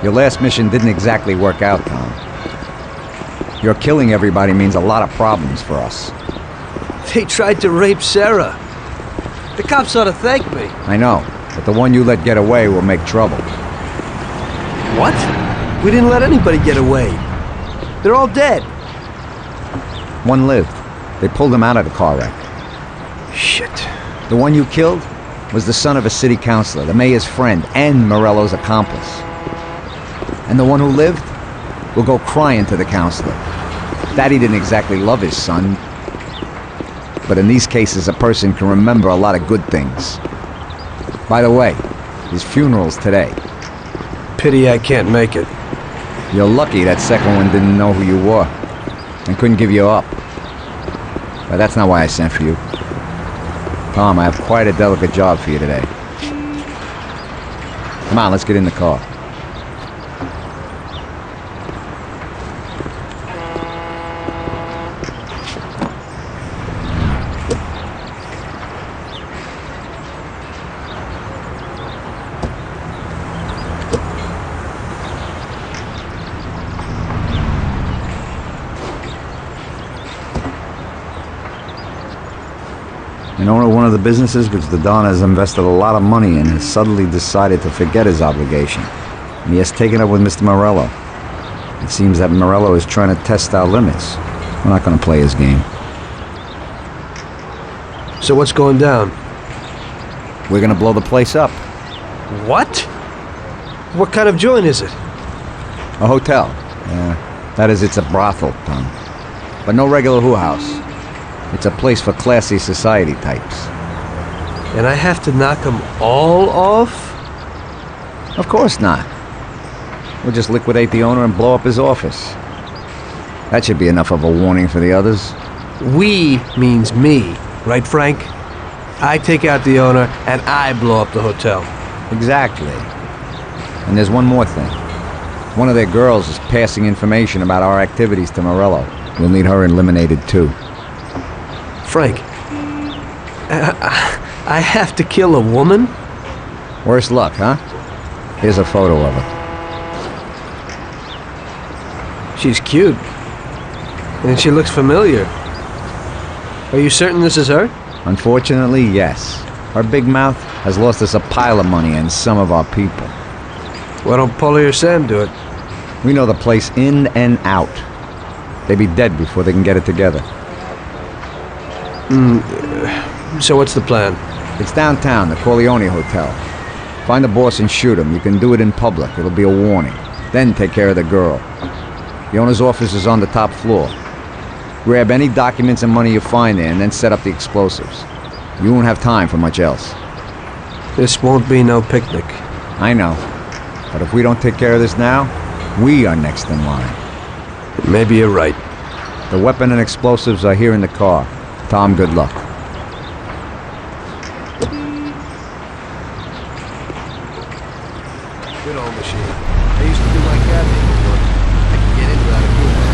Your last mission didn't exactly work out, Tom. Your killing everybody means a lot of problems for us. They tried to rape Sarah. The cops ought to thank me. I know, but the one you let get away will make trouble. What? We didn't let anybody get away. They're all dead. One lived. They pulled him out of the car wreck. Shit. The one you killed was the son of a city councilor, the mayor's friend, and Morello's accomplice. And the one who lived will go crying to the councilor. Daddy didn't exactly love his son, but in these cases a person can remember a lot of good things. By the way, his funeral's today. Pity I can't make it. You're lucky that second one didn't know who you were and couldn't give you up. But that's not why I sent for you. Tom, I have quite a delicate job for you today. Come on, let's get in the car. An owner of one of the businesses which the Don has invested a lot of money in has suddenly decided to forget his obligation, and he has taken up with Mr. Morello. It seems that Morello is trying to test our limits. We're not going to play his game. So what's going down? We're going to blow the place up. What? What kind of joint is it? A hotel. That is, it's a brothel, Tom. But no regular house. It's a place for classy society types. And I have to knock them all off? Of course not. We'll just liquidate the owner and blow up his office. That should be enough of a warning for the others. We means me, right, Frank? I take out the owner and I blow up the hotel. Exactly. And there's one more thing. One of their girls is passing information about our activities to Morello. We'll need her eliminated too. Frank, I have to kill a woman? Worse luck, huh? Here's a photo of her. She's cute. And she looks familiar. Are you certain this is her? Unfortunately, yes. Her big mouth has lost us a pile of money and some of our people. Why don't Paulie or Sam do it? We know the place in and out. They'd be dead before they can get it together. So what's the plan? It's downtown, the Corleone Hotel. Find the boss and shoot him. You can do it in public. It'll be a warning. Then take care of the girl. The owner's office is on the top floor. Grab any documents and money you find there and then set up the explosives. You won't have time for much else. This won't be no picnic. I know. But if we don't take care of this now, we are next in line. Maybe you're right. The weapon and explosives are here in the car. Tom, good luck. Good old machine. I used to do my caddying before. I can get into that if you want.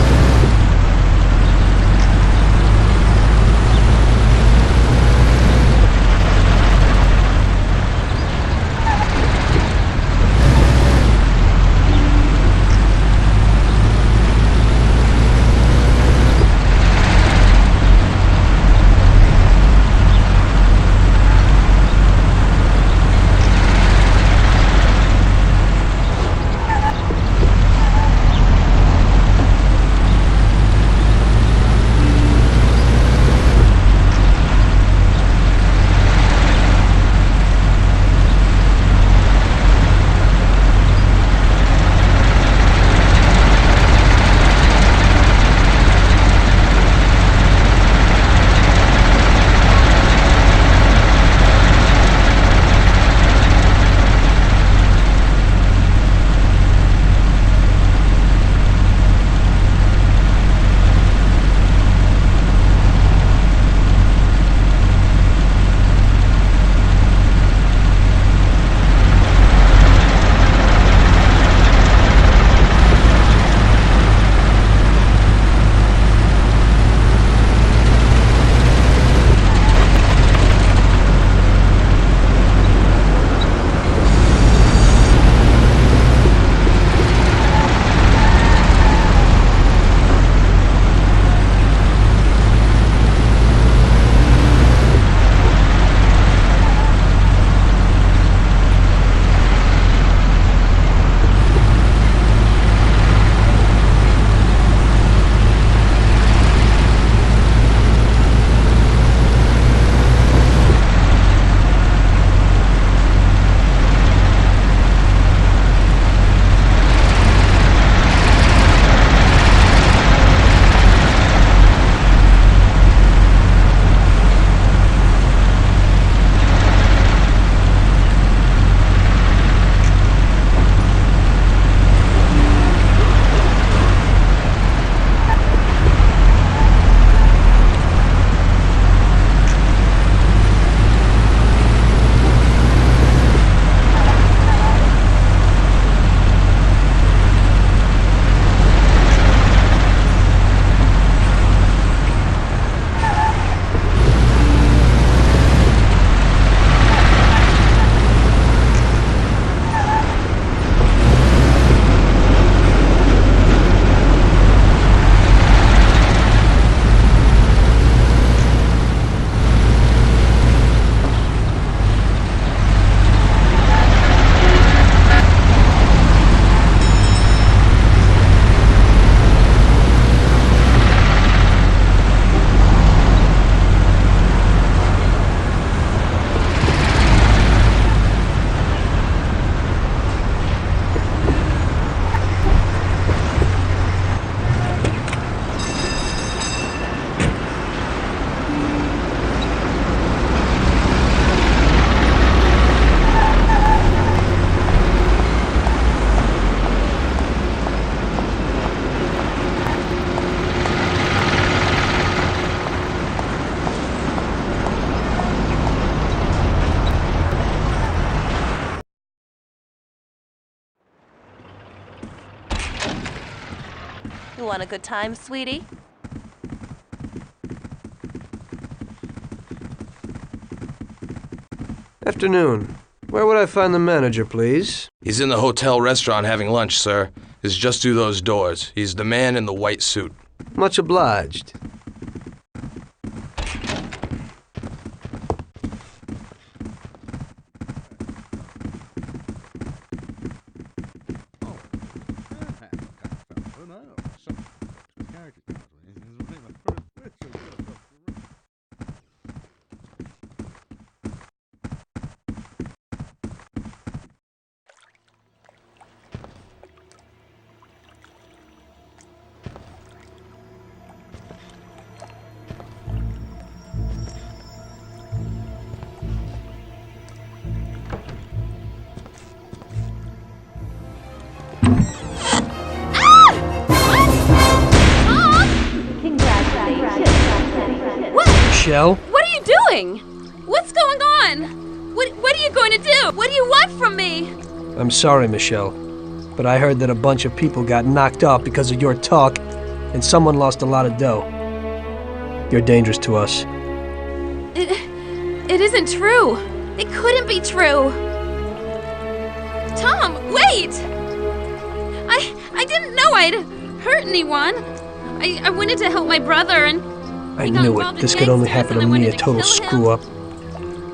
You want a good time, sweetie? Afternoon. Where would I find the manager, please? He's in the hotel restaurant having lunch, sir. It's just through those doors. He's the man in the white suit. Much obliged. Michelle? What are you doing? What's going on? What are you going to do? What do you want from me? I'm sorry, Michelle, but I heard that a bunch of people got knocked off because of your talk, and someone lost a lot of dough. You're dangerous to us. It isn't true. It couldn't be true. Tom, wait! I didn't know I'd hurt anyone. I wanted to help my brother and I knew it. This could only happen to me, a total screw-up.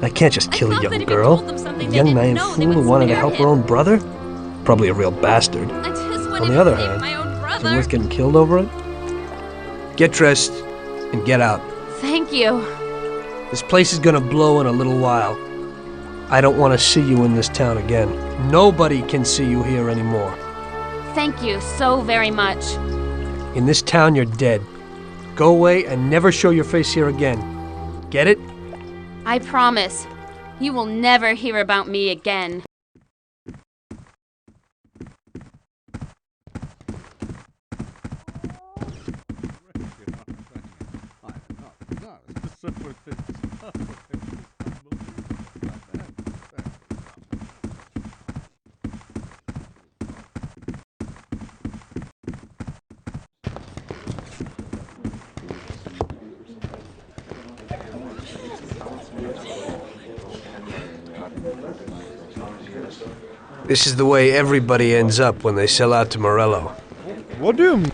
I can't just kill a young girl. A young naive fool who wanted to help her own brother? Probably a real bastard. On the other hand, is it worth getting killed over it? Get dressed and get out. Thank you. This place is gonna blow in a little while. I don't want to see you in this town again. Nobody can see you here anymore. Thank you so very much. In this town, you're dead. Go away and never show your face here again. Get it? I promise. You will never hear about me again. This is the way everybody ends up when they sell out to Morello. What do you mean?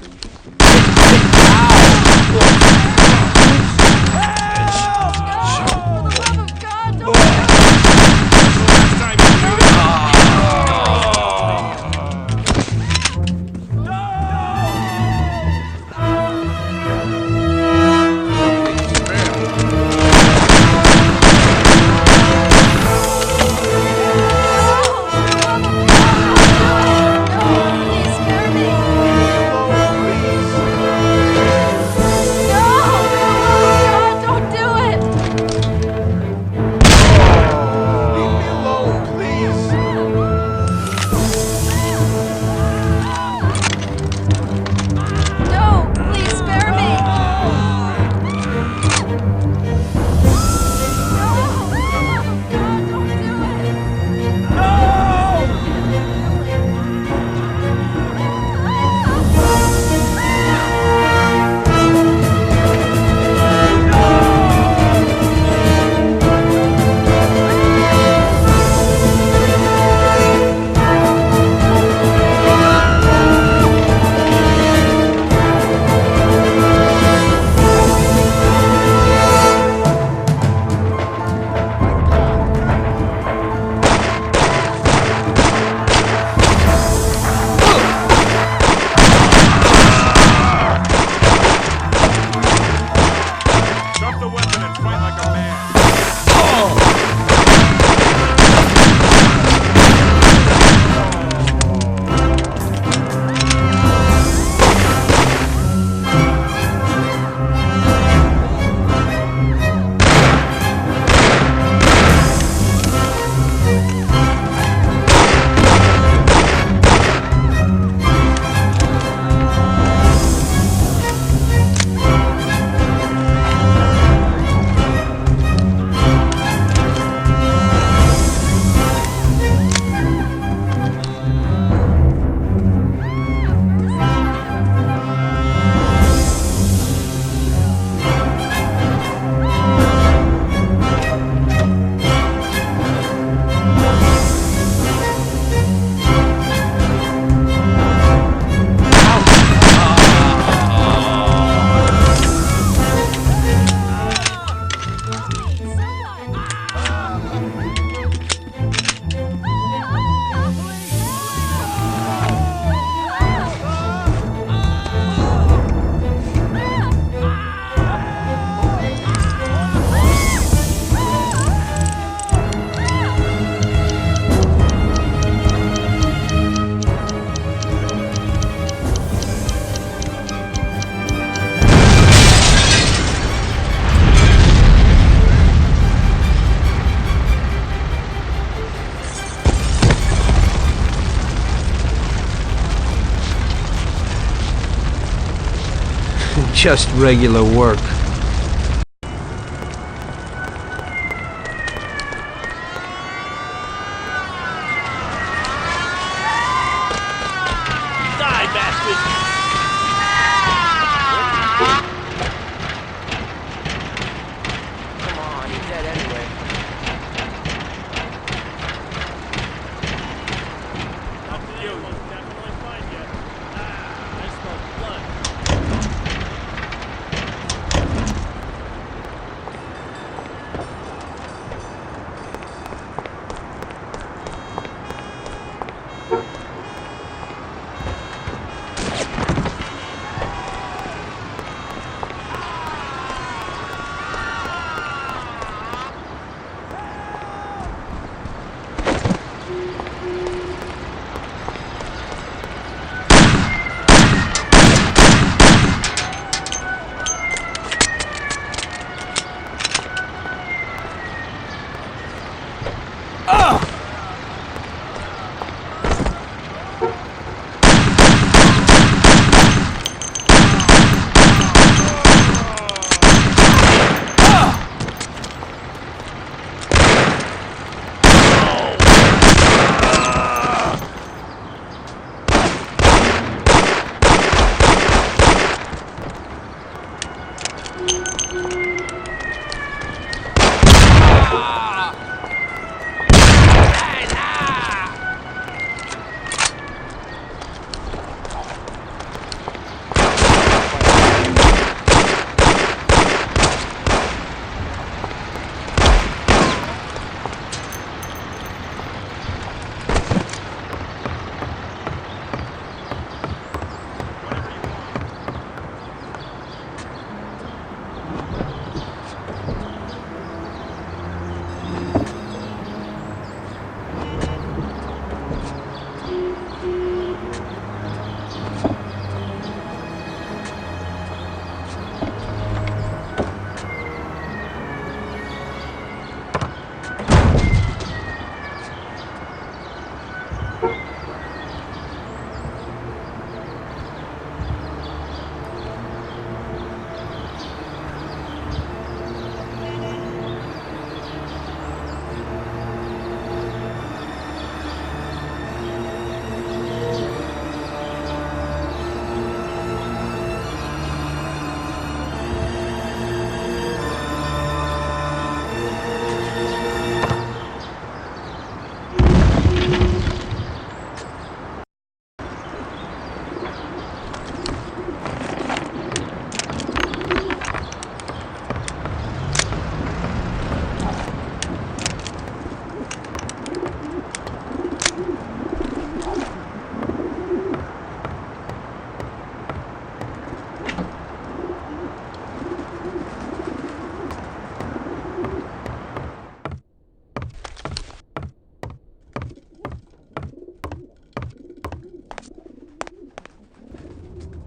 just regular work. Die, bastard! Come on, he's dead anyway. Up to you. Definitely find you. I smell blood.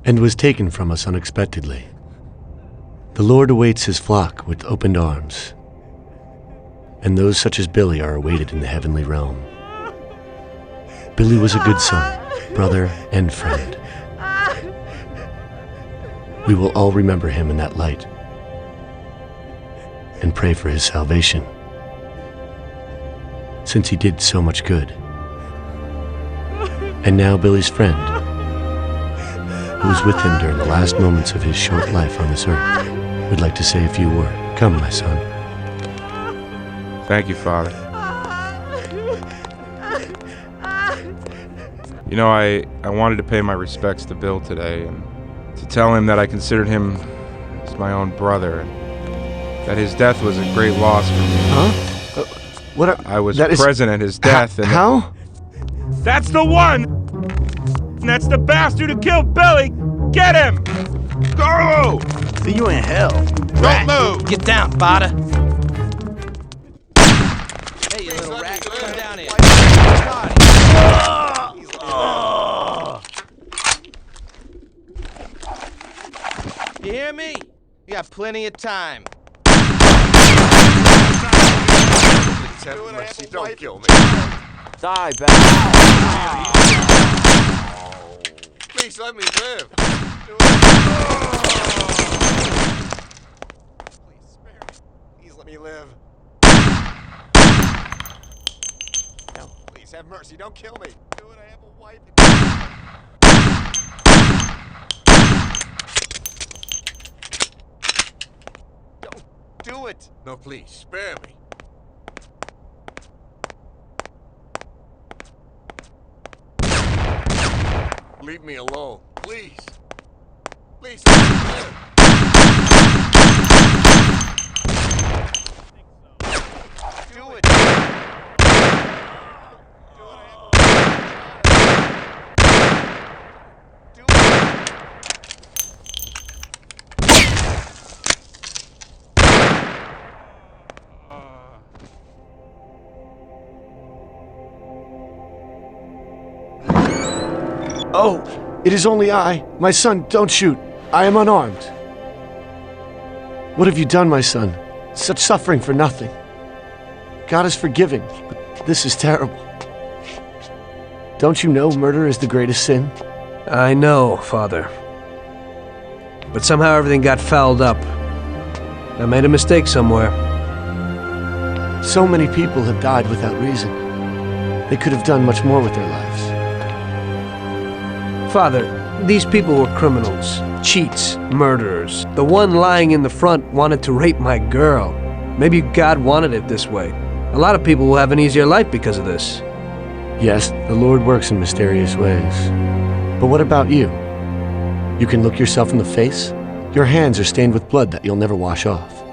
And was taken from us unexpectedly. The Lord awaits his flock with opened arms, and those such as Billy are awaited in the heavenly realm. Billy was a good son, brother, and friend. We will all remember him in that light and pray for his salvation, since he did so much good. And now Billy's friend, who was with him during the last moments of his short life on this earth, would like to say a few words. Come, my son. Thank you, Father. You know, I wanted to pay my respects to Bill today and to tell him that I considered him as my own brother, and that his death was a great loss for me. Huh? I was present at his death. And how? That's the one! That's the bastard who killed Billy! Get him! Carlo! See you in hell. Don't move! Get down, Bada. Hey, you little rat, come down here. You hear me? You got plenty of time. Don't kill me. Die, bastard. Please let me live. let me live. No, please have mercy. Don't kill me. Do it. I have a wife. Don't do it. No, please, spare me. Leave me alone, please. Please, let me live. Do it. Do it. Oh, it is only I. My son, don't shoot. I am unarmed. What have you done, my son? Such suffering for nothing. God is forgiving, but this is terrible. Don't you know murder is the greatest sin? I know, Father. But somehow everything got fouled up. I made a mistake somewhere. So many people have died without reason. They could have done much more with their lives. Father, these people were criminals, cheats, murderers. The one lying in the front wanted to rape my girl. Maybe God wanted it this way. A lot of people will have an easier life because of this. Yes, the Lord works in mysterious ways. But what about you? You can look yourself in the face? Your hands are stained with blood that you'll never wash off.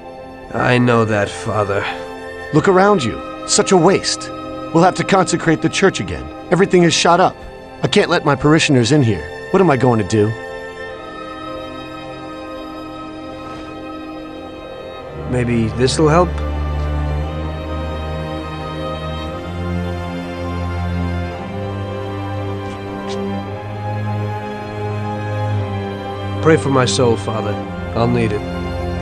I know that, Father. Look around you. Such a waste. We'll have to consecrate the church again. Everything is shot up. I can't let my parishioners in here. What am I going to do? Maybe this'll help? Pray for my soul, Father. I'll need it.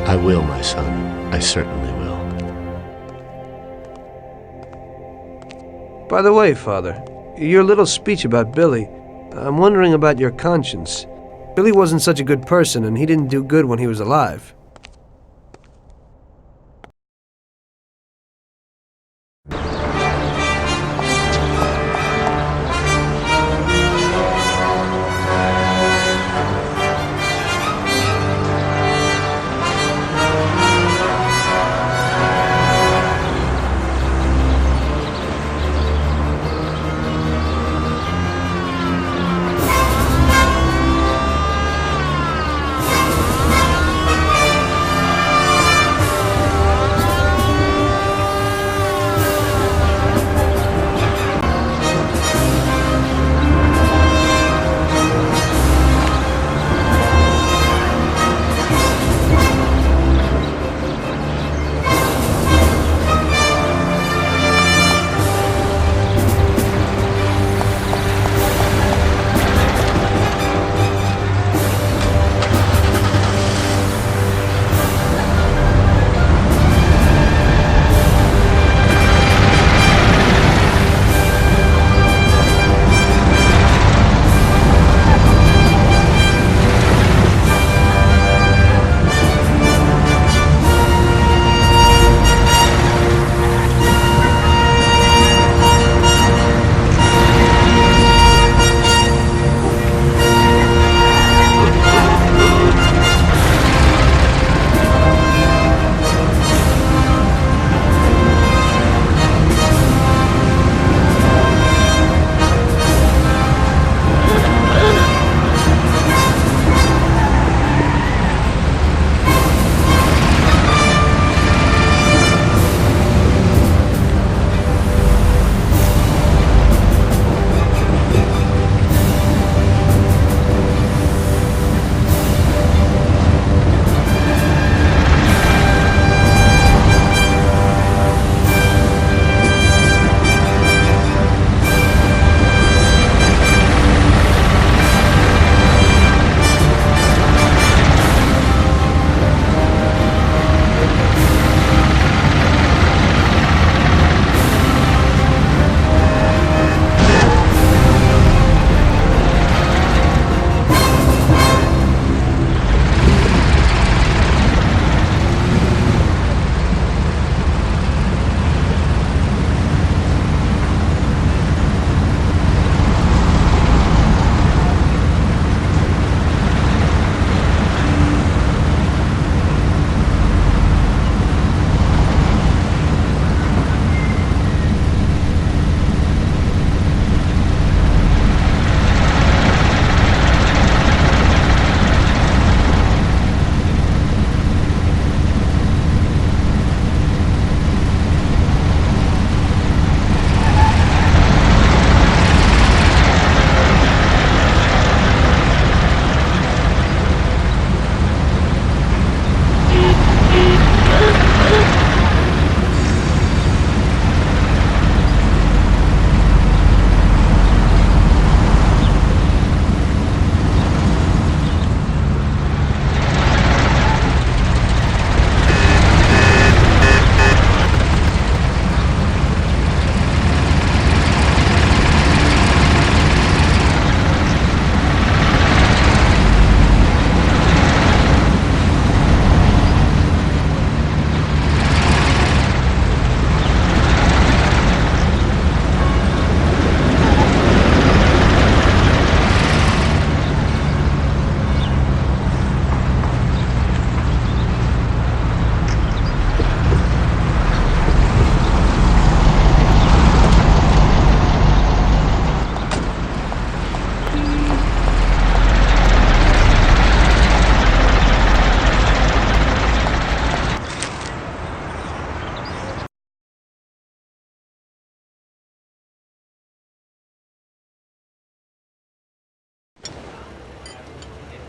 I will, my son. I certainly will. By the way, Father, your little speech about Billy, I'm wondering about your conscience. Billy wasn't such a good person, and he didn't do good when he was alive.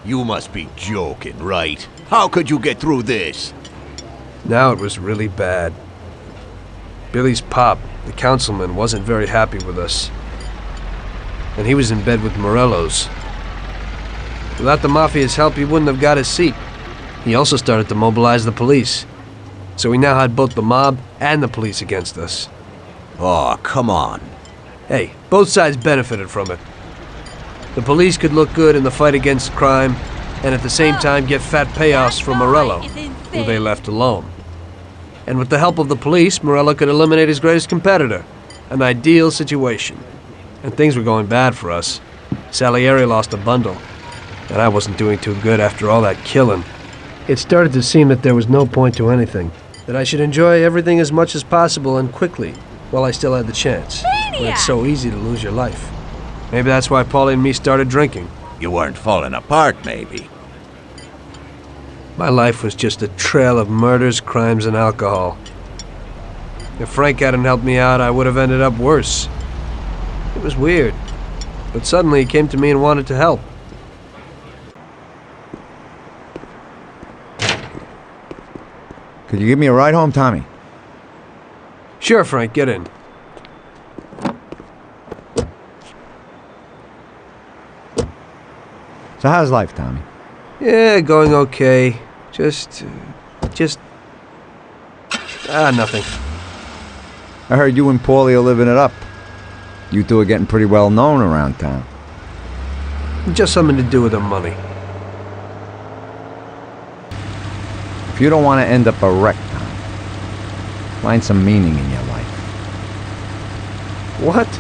You must be joking, right? How could you get through this? Now it was really bad. Billy's pop, the councilman, wasn't very happy with us. And he was in bed with Morello's. Without the Mafia's help, he wouldn't have got his seat. He also started to mobilize the police. So we now had both the mob and the police against us. Oh, come on. Hey, both sides benefited from it. The police could look good in the fight against crime, and at the same time get fat payoffs from Morello, who they left alone. And with the help of the police, Morello could eliminate his greatest competitor. An ideal situation. And things were going bad for us. Salieri lost a bundle, and I wasn't doing too good after all that killing. It started to seem that there was no point to anything, that I should enjoy everything as much as possible and quickly, while I still had the chance. When it's so easy to lose your life. Maybe that's why Paulie and me started drinking. You weren't falling apart, maybe. My life was just a trail of murders, crimes, and alcohol. If Frank hadn't helped me out, I would have ended up worse. It was weird, but suddenly he came to me and wanted to help. Could you give me a ride home, Tommy? Sure, Frank, get in. So how's life, Tommy? Yeah, going okay. Nothing. I heard you and Paulie are living it up. You two are getting pretty well known around town. Just something to do with the money. If you don't want to end up a wreck, Tommy, find some meaning in your life. What?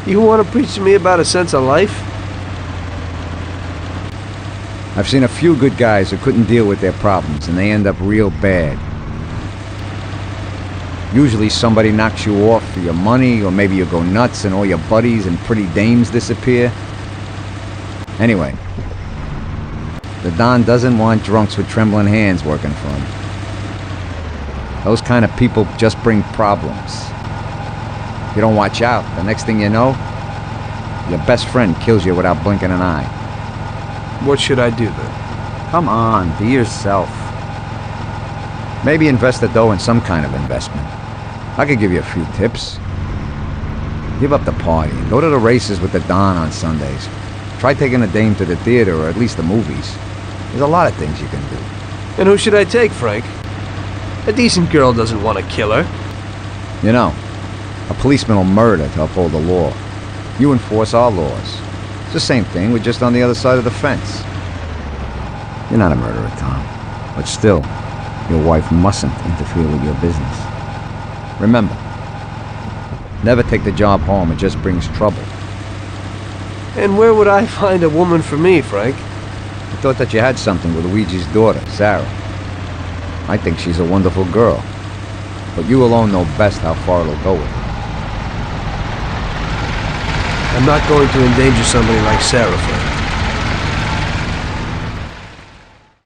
You want to preach to me about a sense of life? I've seen a few good guys who couldn't deal with their problems, and they end up real bad. Usually somebody knocks you off for your money, or maybe you go nuts and all your buddies and pretty dames disappear. Anyway, the Don doesn't want drunks with trembling hands working for him. Those kind of people just bring problems. If you don't watch out, the next thing you know, your best friend kills you without blinking an eye. What should I do then? Come on, be yourself. Maybe invest the dough in some kind of investment. I could give you a few tips. Give up the party and go to the races with the Don on Sundays. Try taking a dame to the theater or at least the movies. There's a lot of things you can do. And who should I take, Frank? A decent girl doesn't want to kill her. You know, a policeman will murder to uphold the law. You enforce our laws. It's the same thing, we're just on the other side of the fence. You're not a murderer, Tom. But still, your wife mustn't interfere with your business. Remember, never take the job home, it just brings trouble. And where would I find a woman for me, Frank? I thought that you had something with Luigi's daughter, Sarah. I think she's a wonderful girl. But you alone know best how far it'll go with her. I'm not going to endanger somebody like Sarah, Frank.